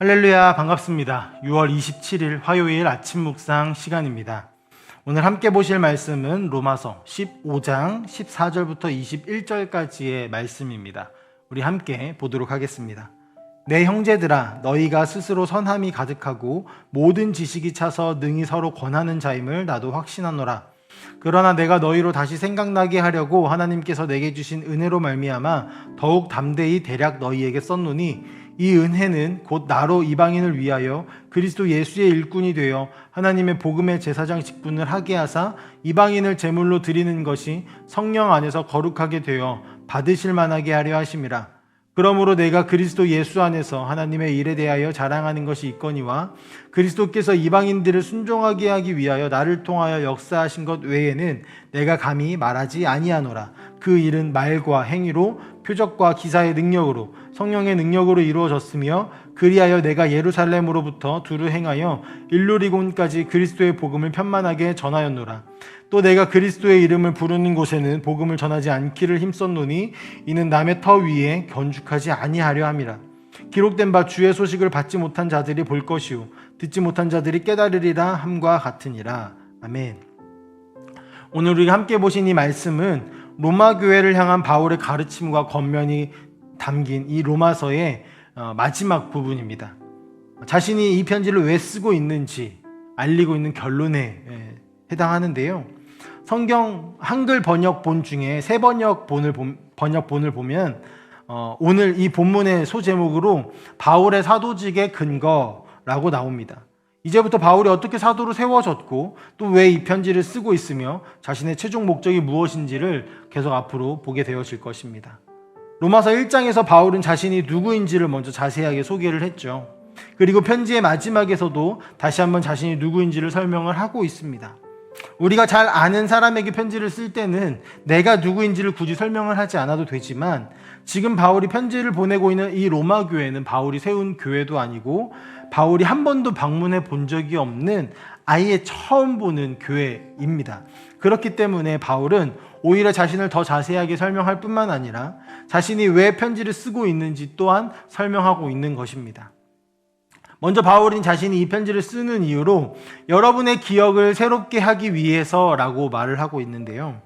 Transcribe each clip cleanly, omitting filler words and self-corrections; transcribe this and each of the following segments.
할렐루야, 반갑습니다. 6월 27일 화요일 아침 묵상 시간입니다. 오늘 함께 보실 말씀은 로마서 15장 14절부터 21절까지의 말씀입니다. 우리 함께 보도록 하겠습니다. 내 형제들아, 너희가 스스로 선함이 가득하고 모든 지식이 차서 능히 서로 권하는 자임을 나도 확신하노라. 그러나 내가 너희로 다시 생각나게 하려고 하나님께서 내게 주신 은혜로 말미암아 더욱 담대히 대략 너희에게 썼노니, 이 은혜는 곧 나로 이방인을 위하여 그리스도 예수의 일꾼이 되어 하나님의 복음의 제사장 직분을 하게 하사 이방인을 제물로 드리는 것이 성령 안에서 거룩하게 되어 받으실 만하게 하려 하심이라. 그러므로 내가 그리스도 예수 안에서 하나님의 일에 대하여 자랑하는 것이 있거니와 그리스도께서 이방인들을 순종하게 하기 위하여 나를 통하여 역사하신 것 외에는 내가 감히 말하지 아니하노라. 그 일은 말과 행위로 표적과 기사의 능력으로 성령의 능력으로 이루어졌으며, 그리하여 내가 예루살렘으로부터 두루 행하여 일루리곤까지 그리스도의 복음을 편만하게 전하였노라. 또 내가 그리스도의 이름을 부르는 곳에는 복음을 전하지 않기를 힘썼노니, 이는 남의 터 위에 건축하지 아니하려 함이라. 기록된 바 주의 소식을 받지 못한 자들이 볼 것이요 듣지 못한 자들이 깨달으리라 함과 같으니라. 아멘. 오늘 우리가 함께 보신 이 말씀은 로마 교회를 향한 바울의 가르침과 권면이 담긴 이 로마서의 마지막 부분입니다. 자신이 이 편지를 왜 쓰고 있는지 알리고 있는 결론에 해당하는데요. 성경 한글 번역본 중에 새 번역본을 보면 오늘 이 본문의 소제목으로 바울의 사도직의 근거라고 나옵니다. 이제부터 바울이 어떻게 사도로 세워졌고 또 왜 이 편지를 쓰고 있으며 자신의 최종 목적이 무엇인지를 계속 앞으로 보게 되어질 것입니다. 로마서 1장에서 바울은 자신이 누구인지를 먼저 자세하게 소개를 했죠. 그리고 편지의 마지막에서도 다시 한번 자신이 누구인지를 설명을 하고 있습니다. 우리가 잘 아는 사람에게 편지를 쓸 때는 내가 누구인지를 굳이 설명을 하지 않아도 되지만, 지금 바울이 편지를 보내고 있는 이 로마 교회는 바울이 세운 교회도 아니고 바울이 한 번도 방문해 본 적이 없는 아예 처음 보는 교회입니다. 그렇기 때문에 바울은 오히려 자신을 더 자세하게 설명할 뿐만 아니라 자신이 왜 편지를 쓰고 있는지 또한 설명하고 있는 것입니다. 먼저 바울은 자신이 이 편지를 쓰는 이유로 여러분의 기억을 새롭게 하기 위해서라고 말을 하고 있는데요.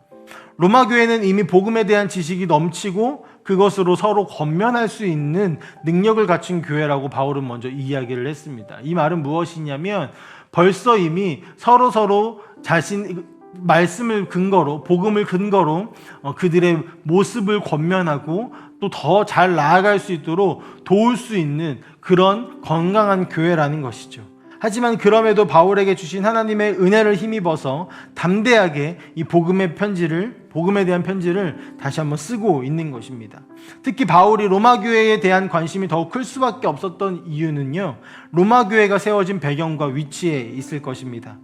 로마 교회는 이미 복음에 대한 지식이 넘치고 그것으로 서로 권면할 수 있는 능력을 갖춘 교회라고 바울은 먼저 이야기를 했습니다. 이 말은 무엇이냐면 벌써 이미 서로 자신 말씀을 근거로, 복음을 근거로 그들의 모습을 권면하고 또 더 잘 나아갈 수 있도록 도울 수 있는 그런 건강한 교회라는 것이죠. 하지만 그럼에도 바울에게 주신 하나님의 은혜를 힘입어서 담대하게 이 복음에 대한 편지를 다시 한번 쓰고 있는 것입니다. 특히 바울이 로마 교회에 대한 관심이 더욱 클 수밖에 없었던 이유는요, 로마 교회가 세워진 배경과 위치에 있을 것입니다.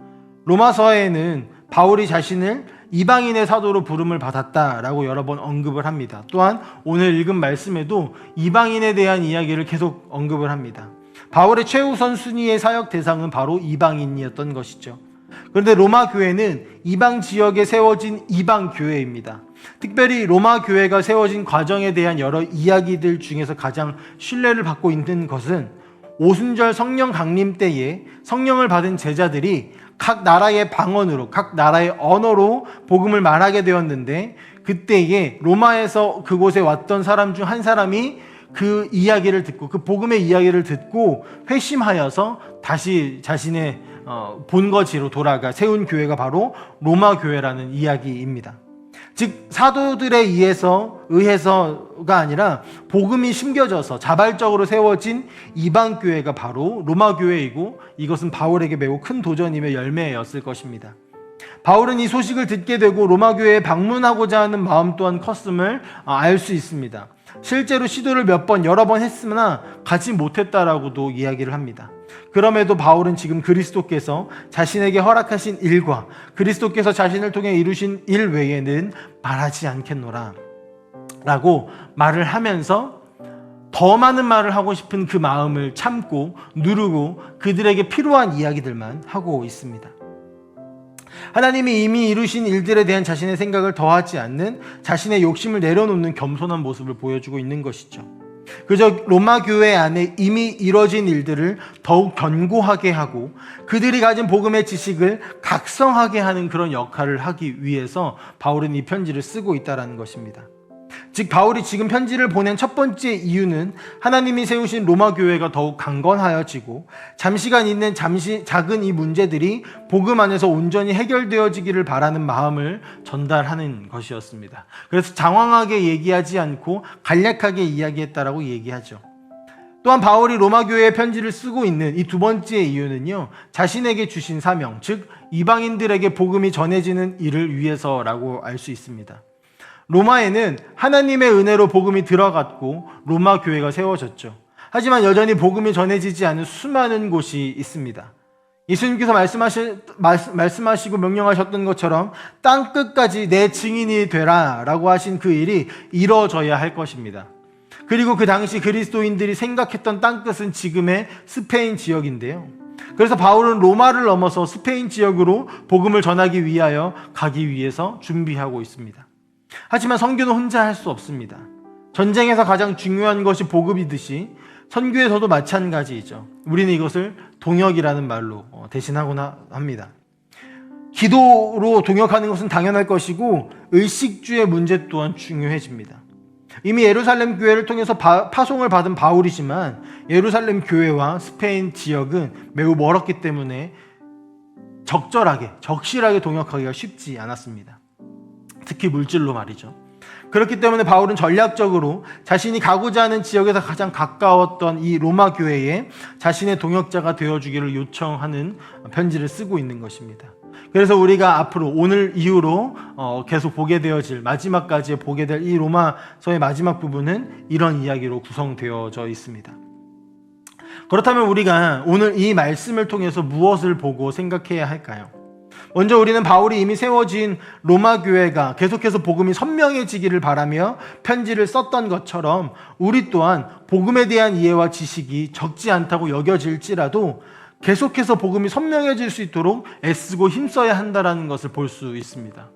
로마서에는 바울이 자신을 이방인의 사도로 부름을 받았다라고 여러 번 언급을 합니다. 또한 오늘 읽은 말씀에도 이방인에 대한 이야기를 계속 언급을 합니다. 바울의 최우선 순위의 사역 대상은 바로 이방인이었던 것이죠. 그런데 로마 교회는 이방 지역에 세워진 이방 교회입니다. 특별히 로마 교회가 세워진 과정에 대한 여러 이야기들 중에서 가장 신뢰를 받고 있는 것은 오순절 성령 강림 때에 성령을 받은 제자들이 각 나라의 방언으로, 각 나라의 언어로 복음을 말하게 되었는데, 그때에 로마에서 그곳에 왔던 사람 중 한 사람이 그 이야기를 듣고, 그 복음의 이야기를 듣고 회심하여서 다시 자신의 본거지로 돌아가 세운 교회가 바로 로마 교회라는 이야기입니다. 즉 사도들에 의해서가 아니라 복음이 심겨져서 자발적으로 세워진 이방 교회가 바로 로마 교회이고, 이것은 바울에게 매우 큰 도전이며 열매였을 것입니다. 바울은 이 소식을 듣게 되고 로마 교회에 방문하고자 하는 마음 또한 컸음을 알 수 있습니다. 실제로 시도를 여러 번 했으나 가지 못했다라고도 이야기를 합니다. 그럼에도 바울은 지금 그리스도께서 자신에게 허락하신 일과 그리스도께서 자신을 통해 이루신 일 외에는 말하지 않겠노라 라고 말을 하면서 더 많은 말을 하고 싶은 그 마음을 참고 누르고 그들에게 필요한 이야기들만 하고 있습니다. 하나님이 이미 이루신 일들에 대한 자신의 생각을 더하지 않는 자신의 욕심을 내려놓는 겸손한 모습을 보여주고 있는 것이죠. 그저 로마 교회 안에 이미 이뤄진 일들을 더욱 견고하게 하고 그들이 가진 복음의 지식을 각성하게 하는 그런 역할을 하기 위해서 바울은 이 편지를 쓰고 있다는 것입니다. 즉 바울이 지금 편지를 보낸 첫 번째 이유는 하나님이 세우신 로마 교회가 더욱 강건하여지고 잠시간 있는 작은 이 문제들이 복음 안에서 온전히 해결되어지기를 바라는 마음을 전달하는 것이었습니다. 그래서 장황하게 얘기하지 않고 간략하게 이야기했다라고 얘기하죠. 또한 바울이 로마 교회에 편지를 쓰고 있는 이 두 번째 이유는요, 자신에게 주신 사명, 즉 이방인들에게 복음이 전해지는 일을 위해서라고 알 수 있습니다. 로마에는 하나님의 은혜로 복음이 들어갔고 로마 교회가 세워졌죠. 하지만 여전히 복음이 전해지지 않은 수많은 곳이 있습니다. 예수님께서 말씀하시고 명령하셨던 것처럼 땅 끝까지 내 증인이 되라 라고 하신 그 일이 이루어져야 할 것입니다. 그리고 그 당시 그리스도인들이 생각했던 땅 끝은 지금의 스페인 지역인데요. 그래서 바울은 로마를 넘어서 스페인 지역으로 복음을 전하기 위하여 가기 위해서 준비하고 있습니다. 하지만 선교는 혼자 할 수 없습니다. 전쟁에서 가장 중요한 것이 복음이듯이 선교에서도 마찬가지이죠. 우리는 이것을 동역이라는 말로 대신하곤 합니다. 기도로 동역하는 것은 당연할 것이고 의식주의 문제 또한 중요해집니다. 이미 예루살렘 교회를 통해서 파송을 받은 바울이지만 예루살렘 교회와 스페인 지역은 매우 멀었기 때문에 적실하게 동역하기가 쉽지 않았습니다. 특히 물질로 말이죠. 그렇기 때문에 바울은 전략적으로 자신이 가고자 하는 지역에서 가장 가까웠던 이 로마 교회에 자신의 동역자가 되어주기를 요청하는 편지를 쓰고 있는 것입니다. 그래서 우리가 앞으로 오늘 이후로 계속 보게 되어질 마지막까지 보게 될 이 로마서의 마지막 부분은 이런 이야기로 구성되어져 있습니다. 그렇다면 우리가 오늘 이 말씀을 통해서 무엇을 보고 생각해야 할까요? 먼저 우리는 바울이 이미 세워진 로마 교회가 계속해서 복음이 선명해지기를 바라며 편지를 썼던 것처럼 우리 또한 복음에 대한 이해와 지식이 적지 않다고 여겨질지라도 계속해서 복음이 선명해질 수 있도록 애쓰고 힘써야 한다는 것을 볼 수 있습니다.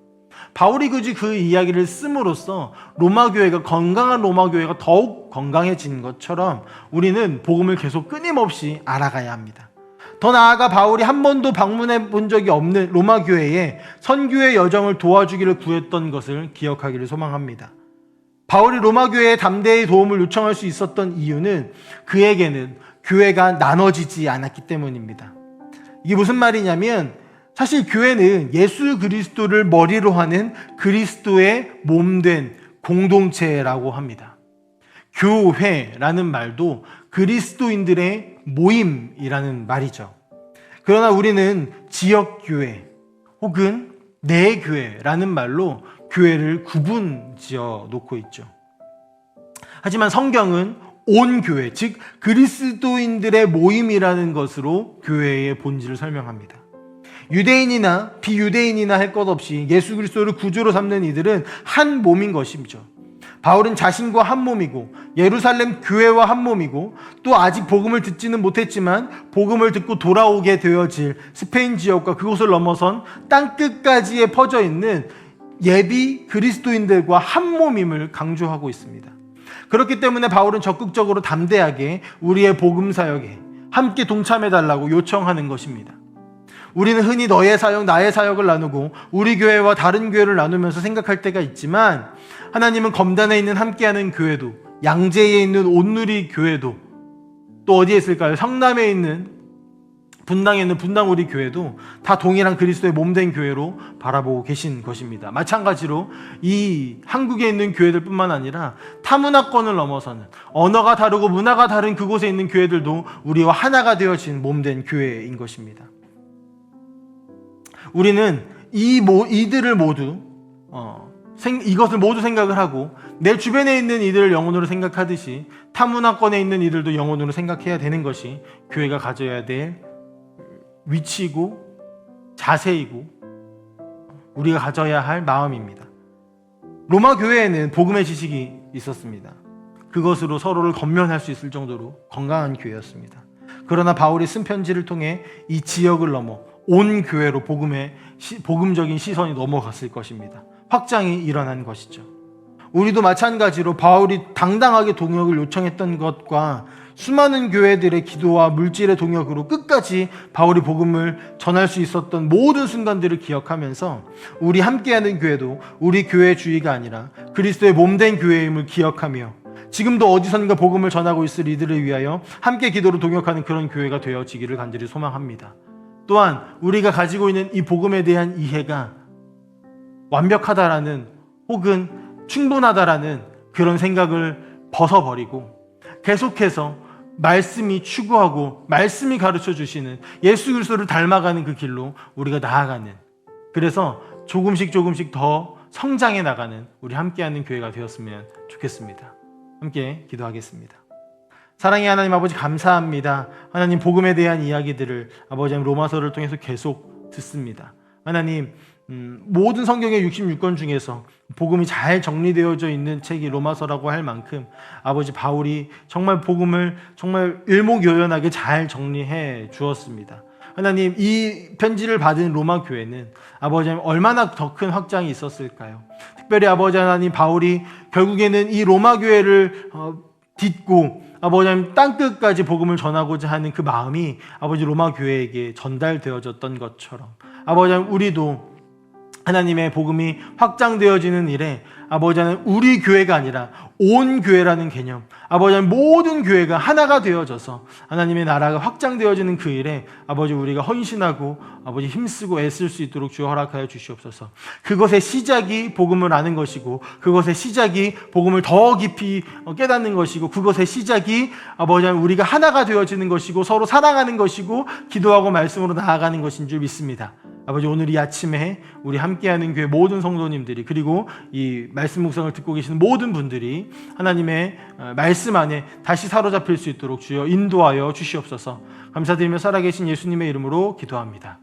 바울이 굳이 그 이야기를 씀으로써 로마 교회가 건강한 로마 교회가 더욱 건강해진 것처럼 우리는 복음을 계속 끊임없이 알아가야 합니다. 더 나아가 바울이 한 번도 방문해 본 적이 없는 로마 교회에 선교의 여정을 도와주기를 구했던 것을 기억하기를 소망합니다. 바울이 로마 교회에 담대히 도움을 요청할 수 있었던 이유는 그에게는 교회가 나눠지지 않았기 때문입니다. 이게 무슨 말이냐면 사실 교회는 예수 그리스도를 머리로 하는 그리스도의 몸된 공동체라고 합니다. 교회라는 말도 그리스도인들의 모임이라는 말이죠. 그러나 우리는 지역교회 혹은 내교회라는 말로 교회를 구분지어 놓고 있죠. 하지만 성경은 온 교회, 즉 그리스도인들의 모임이라는 것으로 교회의 본질을 설명합니다. 유대인이나 비유대인이나 할 것 없이 예수 그리스도를 구주로 삼는 이들은 한 몸인 것이죠. 바울은 자신과 한 몸이고 예루살렘 교회와 한 몸이고 또 아직 복음을 듣지는 못했지만 복음을 듣고 돌아오게 되어질 스페인 지역과 그곳을 넘어선 땅끝까지에 퍼져 있는 예비 그리스도인들과 한 몸임을 강조하고 있습니다. 그렇기 때문에 바울은 적극적으로 담대하게 우리의 복음 사역에 함께 동참해달라고 요청하는 것입니다. 우리는 흔히 너의 사역, 나의 사역을 나누고 우리 교회와 다른 교회를 나누면서 생각할 때가 있지만 하나님은 검단에 있는 함께하는 교회도, 양재에 있는 온누리 교회도, 또 어디에 있을까요? 성남에 있는 분당에 있는 분당 우리 교회도 다 동일한 그리스도의 몸된 교회로 바라보고 계신 것입니다. 마찬가지로 이 한국에 있는 교회들뿐만 아니라 타문화권을 넘어서는 언어가 다르고 문화가 다른 그곳에 있는 교회들도 우리와 하나가 되어진 몸된 교회인 것입니다. 우리는 이들을 모두 이것을 모두 생각을 하고 내 주변에 있는 이들을 영혼으로 생각하듯이 타문화권에 있는 이들도 영혼으로 생각해야 되는 것이 교회가 가져야 될 위치이고 자세이고 우리가 가져야 할 마음입니다. 로마 교회에는 복음의 지식이 있었습니다. 그것으로 서로를 건면할 수 있을 정도로 건강한 교회였습니다. 그러나 바울이 쓴 편지를 통해 이 지역을 넘어 온 교회로 복음적인 시선이 넘어갔을 것입니다. 확장이 일어난 것이죠. 우리도 마찬가지로 바울이 당당하게 동역을 요청했던 것과 수많은 교회들의 기도와 물질의 동역으로 끝까지 바울이 복음을 전할 수 있었던 모든 순간들을 기억하면서 우리 함께하는 교회도 우리 교회 주의가 아니라 그리스도의 몸된 교회임을 기억하며 지금도 어디선가 복음을 전하고 있을 이들을 위하여 함께 기도로 동역하는 그런 교회가 되어지기를 간절히 소망합니다. 또한 우리가 가지고 있는 이 복음에 대한 이해가 완벽하다라는 혹은 충분하다라는 그런 생각을 벗어버리고 계속해서 말씀이 추구하고 말씀이 가르쳐 주시는 예수 그리스도를 닮아가는 그 길로 우리가 나아가는, 그래서 조금씩 더 성장해 나가는 우리 함께하는 교회가 되었으면 좋겠습니다. 함께 기도하겠습니다. 사랑의 하나님 아버지, 감사합니다. 하나님, 복음에 대한 이야기들을 아버지 로마서를 통해서 계속 듣습니다. 하나님, 모든 성경의 66권 중에서 복음이 잘 정리되어져 있는 책이 로마서라고 할 만큼 아버지 바울이 정말 복음을 정말 일목요연하게 잘 정리해 주었습니다. 하나님, 이 편지를 받은 로마 교회는 아버지 얼마나 더 큰 확장이 있었을까요? 특별히 아버지 하나님, 바울이 결국에는 이 로마 교회를 딛고 아버지 땅끝까지 복음을 전하고자 하는 그 마음이 아버지 로마 교회에게 전달되어졌던 것처럼 아버지 우리도 하나님의 복음이 확장되어지는 일에 아버지 하나님, 우리 교회가 아니라 온 교회라는 개념, 아버지 하나님, 모든 교회가 하나가 되어져서 하나님의 나라가 확장되어지는 그 일에 아버지 우리가 헌신하고 아버지 힘쓰고 애쓸 수 있도록 주여 허락하여 주시옵소서. 그것의 시작이 복음을 아는 것이고, 그것의 시작이 복음을 더 깊이 깨닫는 것이고, 그것의 시작이 아버지 하나님, 우리가 하나가 되어지는 것이고, 서로 사랑하는 것이고, 기도하고 말씀으로 나아가는 것인 줄 믿습니다. 아버지, 오늘 이 아침에 우리 함께하는 교회 모든 성도님들이, 그리고 이 말씀 묵상을 듣고 계시는 모든 분들이 하나님의 말씀 안에 다시 사로잡힐 수 있도록 주여 인도하여 주시옵소서. 감사드리며 살아계신 예수님의 이름으로 기도합니다.